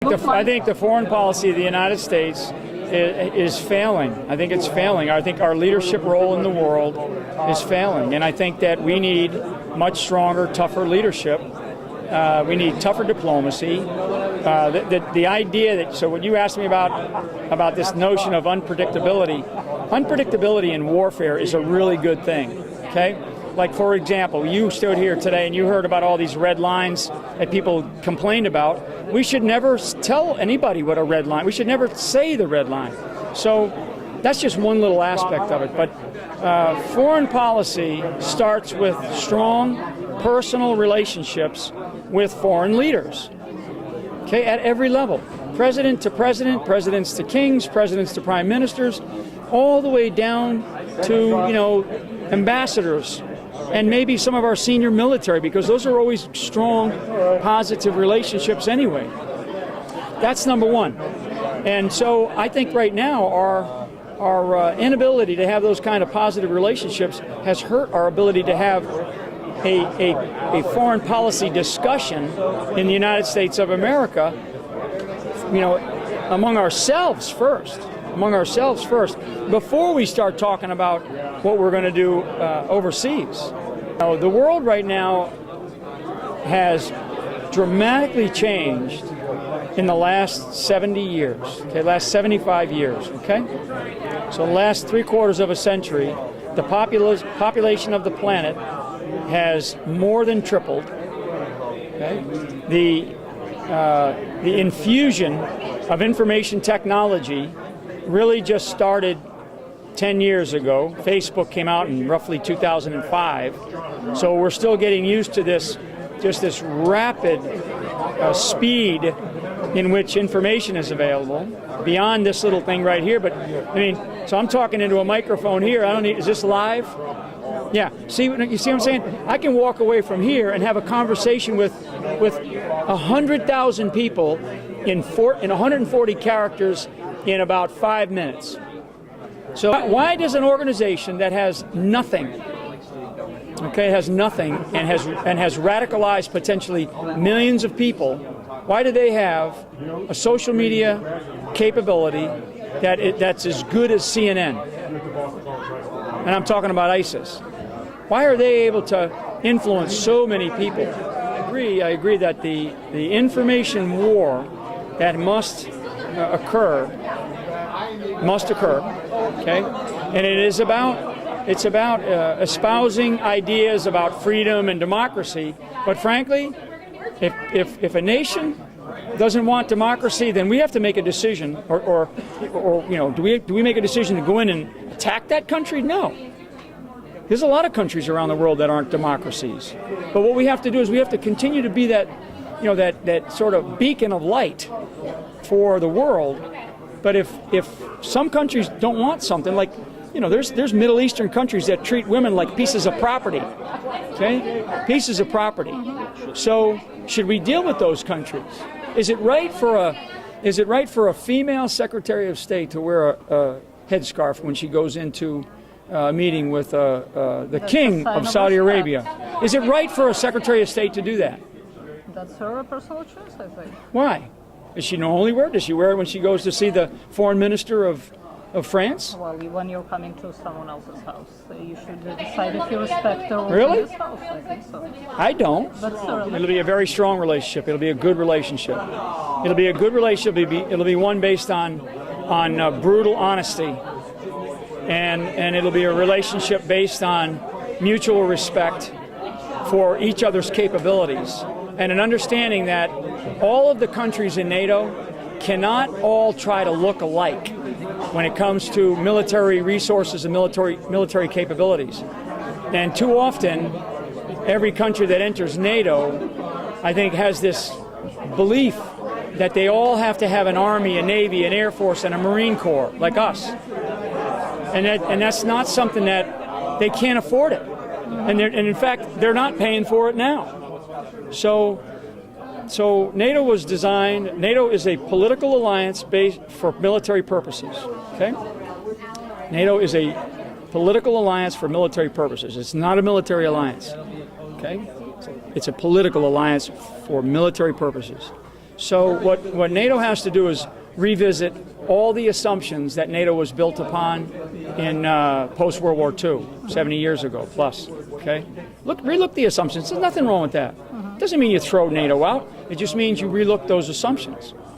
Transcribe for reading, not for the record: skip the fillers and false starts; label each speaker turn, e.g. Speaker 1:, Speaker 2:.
Speaker 1: I think the foreign policy of the United States is failing. I think it's failing. I think our leadership role in the world is failing. And I think that we need much stronger, tougher leadership. We need tougher diplomacy. The idea that, so when you asked me about this notion of unpredictability in warfare is a really good thing, okay? Like, for example, you stood here today and you heard about all these red lines that people complained about. We should never tell anybody what a red line, we should never say the red line. So that's just one little aspect of it. But foreign policy starts with strong personal relationships with foreign leaders, okay, at every level. President to president, presidents to kings, presidents to prime ministers, all the way down to, you know, ambassadors, and maybe some of our senior military, because those are always strong, positive relationships anyway. That's number one. And so I think right now our inability to have those kind of positive relationships has hurt our ability to have a foreign policy discussion in the United States of America, you know, among ourselves first, before we start talking about what we're going to do overseas. Now, the world right now has dramatically changed in the last 70 years, okay, last 75 years, okay? So the last 3/4 of a century, the population of the planet has more than tripled, okay? The infusion of information technology really just started 10 years ago. Facebook came out in roughly 2005. So we're still getting used to this rapid speed in which information is available beyond this little thing right here. But I mean, so I'm talking into a microphone here. I don't need, is this live? Yeah. You see what I'm saying? I can walk away from here and have a conversation with 100,000 people in 140 characters in about 5 minutes. So why does an organization that has nothing, okay, has nothing and has radicalized potentially millions of people, why do they have a social media capability that's as good as CNN? And I'm talking about ISIS. Why are they able to influence so many people? I agree that the information war that must occur, okay? And it's about espousing ideas about freedom and democracy. But frankly, if a nation doesn't want democracy, then we have to make a decision, or you know, do we make a decision to go in and attack that country? No. There's a lot of countries around the world that aren't democracies. But what we have to do is we have to continue to be that, you know, that sort of beacon of light for the world. But if some countries don't want something, like, you know, there's Middle Eastern countries that treat women like pieces of property, okay? Pieces of property. So should we deal with those countries? Is it right for a female Secretary of State to wear a headscarf when she goes into a meeting with the King of Saudi Arabia? Is it right for a Secretary of State to do that?
Speaker 2: That's her personal choice, I think.
Speaker 1: Why? Does she normally wear it? Does she wear it when she goes to see the foreign minister of France?
Speaker 2: Well, when you're coming to someone else's house, you should decide if you respect the rules
Speaker 1: Really?
Speaker 2: of this house. I think so.
Speaker 1: I don't.
Speaker 2: But
Speaker 1: It'll be a very strong relationship. It'll be a good relationship. It'll be a good relationship. It'll be one based on brutal honesty, and it'll be a relationship based on mutual respect for each other's capabilities, and an understanding that all of the countries in NATO cannot all try to look alike when it comes to military resources and military capabilities. And too often, every country that enters NATO, I think, has this belief that they all have to have an army, a navy, an air force, and a marine corps, like us. And that's not something that they can't afford it. And in fact, they're not paying for it now. So NATO was designed, NATO is a political alliance based for military purposes, okay? NATO is a political alliance for military purposes. It's not a military alliance, okay? It's a political alliance for military purposes. So what NATO has to do is revisit all the assumptions that NATO was built upon in post-World War II, 70 years ago plus. Okay, relook the assumptions. There's nothing wrong with that. Doesn't mean you throw NATO out. It just means you relook those assumptions.